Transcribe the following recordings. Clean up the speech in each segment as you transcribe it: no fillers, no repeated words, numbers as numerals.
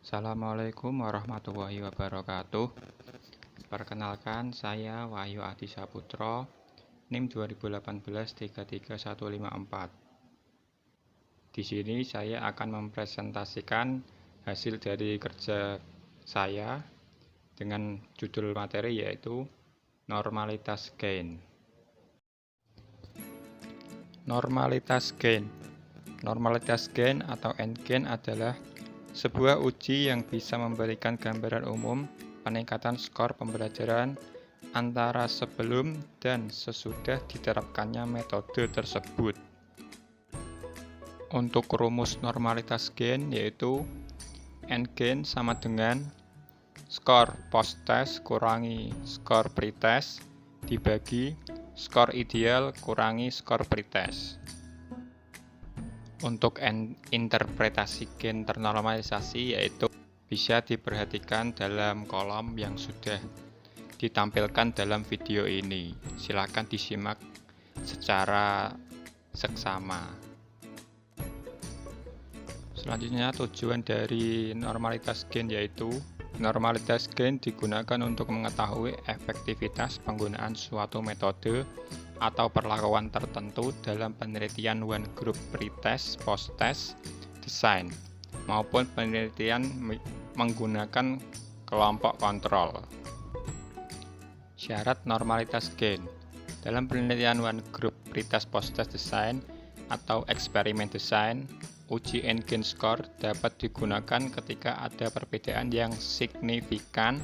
Assalamualaikum warahmatullahi wabarakatuh. Perkenalkan, saya Wahyu Adi Saputro, NIM 2018-33154. Di sini saya akan mempresentasikan hasil dari kerja saya dengan judul materi yaitu normalitas gain. Normalitas gain atau endgain adalah sebuah uji yang bisa memberikan gambaran umum peningkatan skor pembelajaran antara sebelum dan sesudah diterapkannya metode tersebut. Untuk rumus normalitas gain yaitu endgain sama dengan skor post-test kurangi skor pretest dibagi skor ideal kurangi skor pretest. Untuk interpretasi gain ternormalisasi yaitu bisa diperhatikan dalam kolom yang sudah ditampilkan dalam video ini. Silakan disimak secara seksama. Selanjutnya, tujuan dari normalitas gain yaitu normalitas gain digunakan untuk mengetahui efektivitas penggunaan suatu metode atau perlakuan tertentu dalam penelitian one group pretest, post-test, design, maupun penelitian menggunakan kelompok kontrol. Syarat normalitas gain dalam penelitian one group pretest, post-test, design, atau eksperimen desain, uji endgain score dapat digunakan ketika ada perbedaan yang signifikan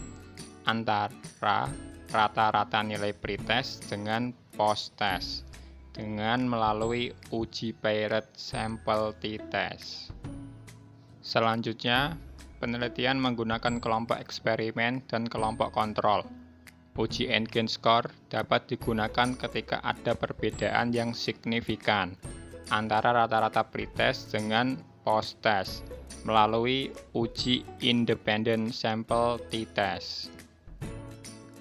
antara rata-rata nilai pretest dengan post-test dengan melalui uji paired sample t-test. Selanjutnya, penelitian menggunakan kelompok eksperimen dan kelompok kontrol. Uji endgain score dapat digunakan ketika ada perbedaan yang signifikan antara rata-rata pretest dengan post-test melalui uji independent sample t-test.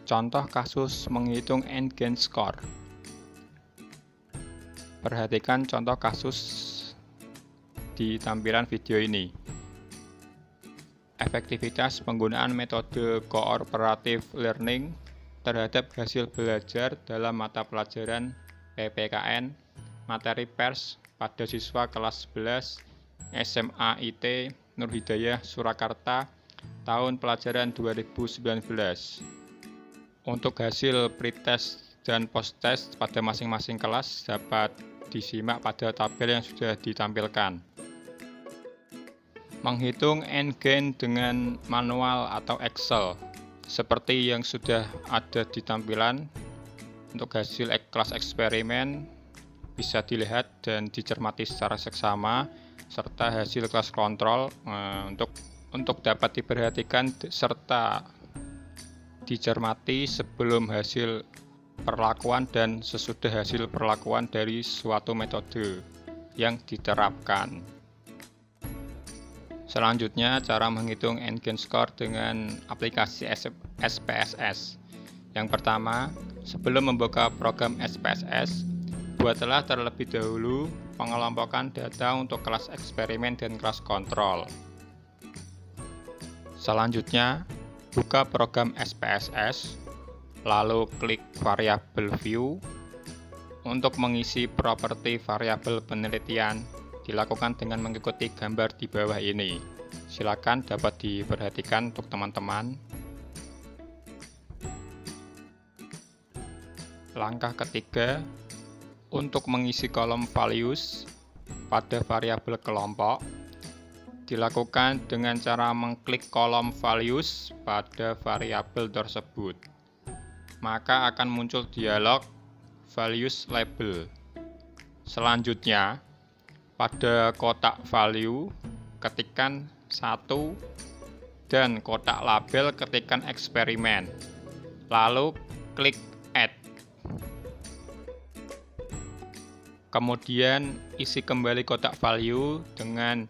Contoh kasus menghitung endgain score. Perhatikan contoh kasus di tampilan video ini. Efektivitas penggunaan metode cooperative learning terhadap hasil belajar dalam mata pelajaran PPKN materi pers pada siswa kelas 11 SMA IT Nur Hidayah Surakarta tahun pelajaran 2019. Untuk hasil pretest dan post-test pada masing-masing kelas dapat disimak pada tabel yang sudah ditampilkan. Menghitung endgain dengan manual atau Excel seperti yang sudah ada di tampilan. Untuk hasil kelas eksperimen bisa dilihat dan dicermati secara seksama, serta hasil kelas kontrol untuk dapat diperhatikan serta dicermati sebelum hasil perlakuan dan sesudah hasil perlakuan dari suatu metode yang diterapkan. Selanjutnya, cara menghitung endgain score dengan aplikasi SPSS. Yang pertama, sebelum membuka program SPSS, buatlah terlebih dahulu pengelompokan data untuk kelas eksperimen dan kelas kontrol. Selanjutnya, buka program SPSS, lalu klik variabel view. Untuk mengisi properti variabel penelitian, dilakukan dengan mengikuti gambar di bawah ini. Silakan dapat diperhatikan untuk teman-teman. Langkah ketiga, untuk mengisi kolom values pada variabel kelompok, dilakukan dengan cara mengklik kolom values pada variabel tersebut. Maka akan muncul dialog values label. Selanjutnya, pada kotak value, ketikkan 1 dan kotak label ketikkan eksperimen. Lalu klik add. Kemudian isi kembali kotak value dengan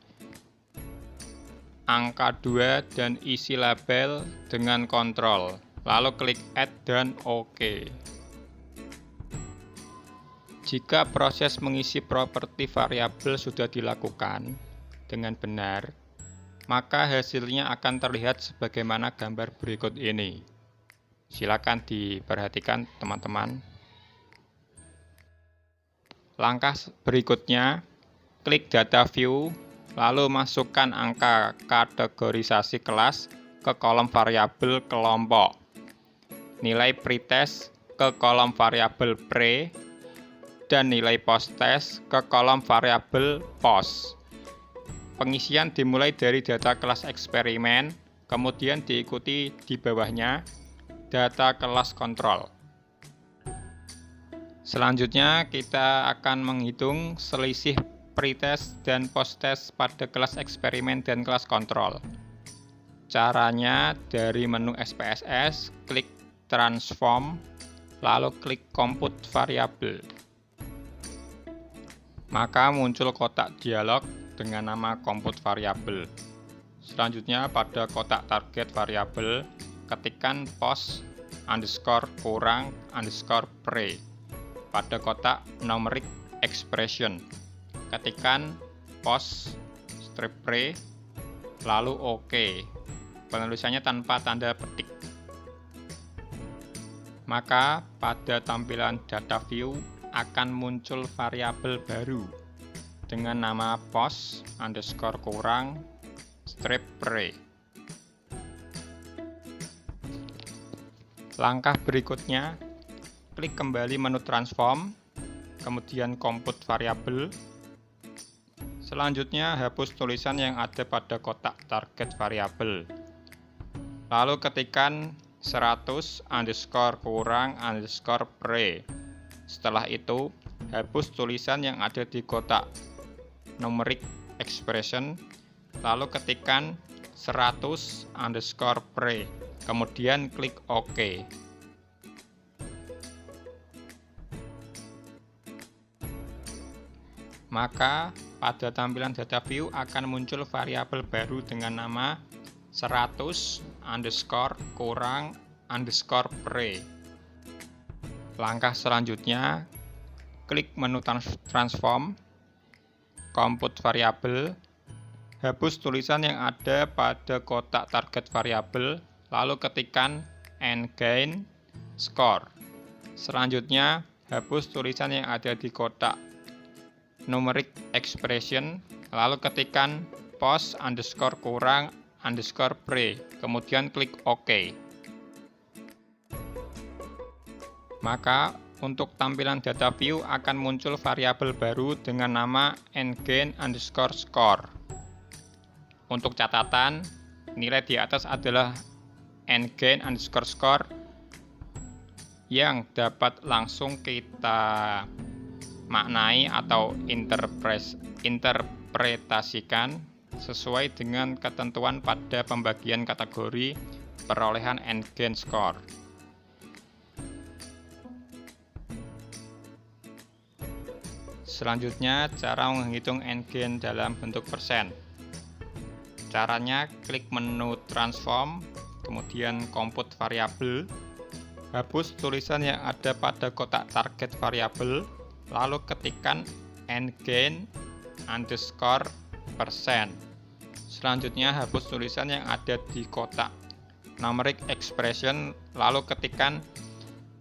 angka 2 dan isi label dengan kontrol. Lalu klik add dan OK. Jika proses mengisi properti variabel sudah dilakukan dengan benar, maka hasilnya akan terlihat sebagaimana gambar berikut ini. Silakan diperhatikan teman-teman. Langkah berikutnya, klik data view, lalu masukkan angka kategorisasi kelas ke kolom variabel kelompok. Nilai pretest ke kolom variabel pre, dan nilai posttest ke kolom variabel post. Pengisian dimulai dari data kelas eksperimen, kemudian diikuti di bawahnya data kelas kontrol. Selanjutnya kita akan menghitung selisih pretest dan posttest pada kelas eksperimen dan kelas kontrol. Caranya dari menu SPSS, klik transform, lalu klik compute variable. Maka muncul kotak dialog dengan nama compute variable. Selanjutnya pada kotak target variable, ketikkan post underscore kurang underscore pre. Pada kotak numeric expression, ketikkan post strip pre, lalu OK. Penulisannya tanpa tanda petik. Maka pada tampilan data view akan muncul variabel baru dengan nama post underscore kurang strip pre. Langkah berikutnya, klik kembali menu transform, kemudian compute variable. Selanjutnya hapus tulisan yang ada pada kotak target variabel. Lalu ketikkan 100 underscore kurang underscore pre. Setelah itu, hapus tulisan yang ada di kotak numeric expression, lalu ketikkan 100 underscore pre, kemudian klik OK. Maka pada tampilan data view akan muncul variabel baru dengan nama 100 underscore kurang underscore pre. Langkah selanjutnya, klik menu transform, compute variable, hapus tulisan yang ada pada kotak target variabel, lalu ketikkan n-gain score. Selanjutnya, hapus tulisan yang ada di kotak numeric expression, lalu ketikkan post underscore kurang underscore pre, kemudian klik OK. Maka untuk tampilan data view akan muncul variabel baru dengan nama n-gain underscore score. Untuk catatan, nilai di atas adalah n-gain underscore score yang dapat langsung kita maknai atau interpretasikan sesuai dengan ketentuan pada pembagian kategori perolehan n-gain score. Selanjutnya, cara menghitung n-gain dalam bentuk persen. Caranya, klik menu transform, kemudian compute variable, hapus tulisan yang ada pada kotak target variable, lalu ketikkan n-gain underscore persen. Selanjutnya, hapus tulisan yang ada di kotak numeric expression, lalu ketikkan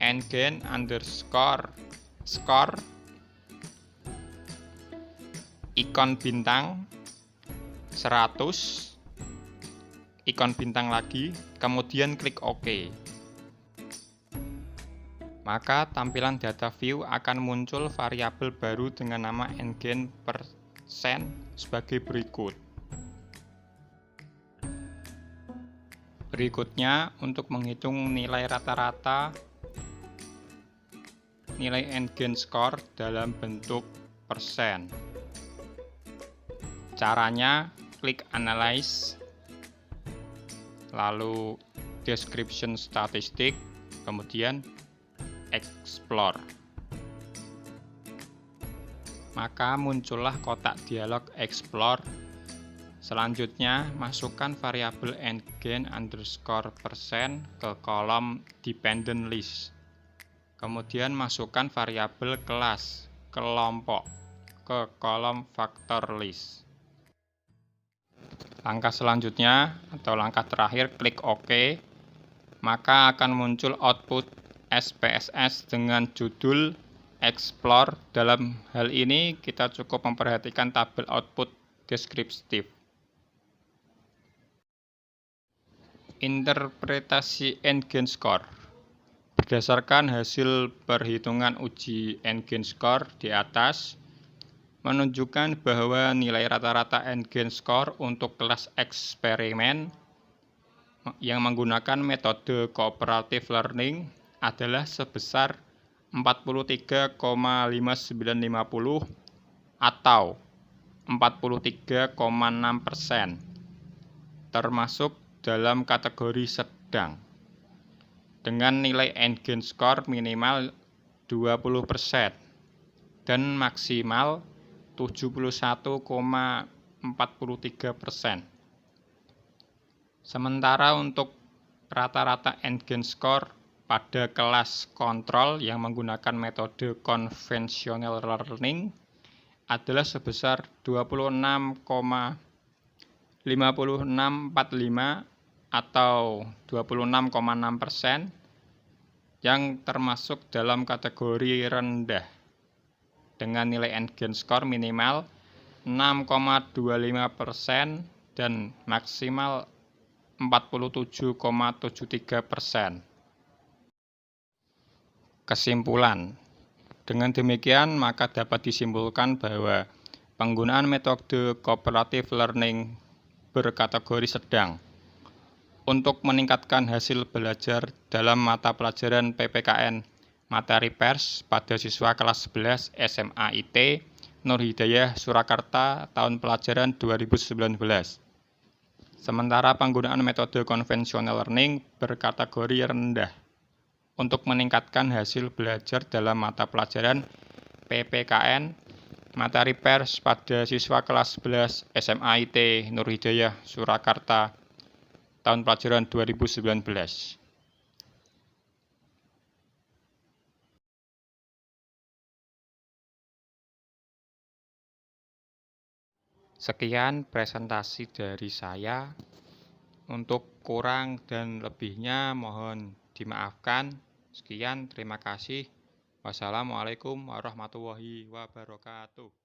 n-gain underscore score, ikon bintang 100, ikon bintang lagi, kemudian klik OK. Maka tampilan data view akan muncul variabel baru dengan nama n-gain persen sebagai berikut. Berikutnya, untuk menghitung nilai rata-rata nilai n-gain score dalam bentuk persen. Caranya, klik Analyze, lalu Description Statistik, kemudian Explore. Maka muncullah kotak dialog Explore. Selanjutnya, masukkan variabel n-gain underscore persen ke kolom Dependent List. Kemudian masukkan variabel kelas kelompok ke kolom Factor List. Langkah selanjutnya atau langkah terakhir, klik OK. Maka akan muncul output SPSS dengan judul Explore. Dalam hal ini kita cukup memperhatikan tabel output deskriptif. Interpretasi N-gain score. Berdasarkan hasil perhitungan uji N-gain score di atas, menunjukkan bahwa nilai rata-rata N-gain score untuk kelas eksperimen yang menggunakan metode cooperative learning adalah sebesar 43,5950 atau 43,6%, termasuk dalam kategori sedang, dengan nilai N-gain score minimal 20% dan maksimal 71,43%. Sementara untuk rata-rata N-gain score pada kelas kontrol yang menggunakan metode konvensional learning adalah sebesar 26,5645 atau 26,6%, yang termasuk dalam kategori rendah dengan nilai N-gain score minimal 6,25% dan maksimal 47,73%. Kesimpulan. Dengan demikian, maka dapat disimpulkan bahwa penggunaan metode cooperative learning berkategori sedang untuk meningkatkan hasil belajar dalam mata pelajaran PPKN materi pers pada siswa kelas 11 SMA IT Nur Hidayah Surakarta tahun pelajaran 2019. Sementara penggunaan metode konvensional learning berkategori rendah untuk meningkatkan hasil belajar dalam mata pelajaran PPKN materi pers pada siswa kelas 11 SMA IT Nur Hidayah Surakarta tahun pelajaran 2019. Sekian presentasi dari saya. Untuk kurang dan lebihnya mohon dimaafkan. Sekian, terima kasih. Wassalamualaikum warahmatullahi wabarakatuh.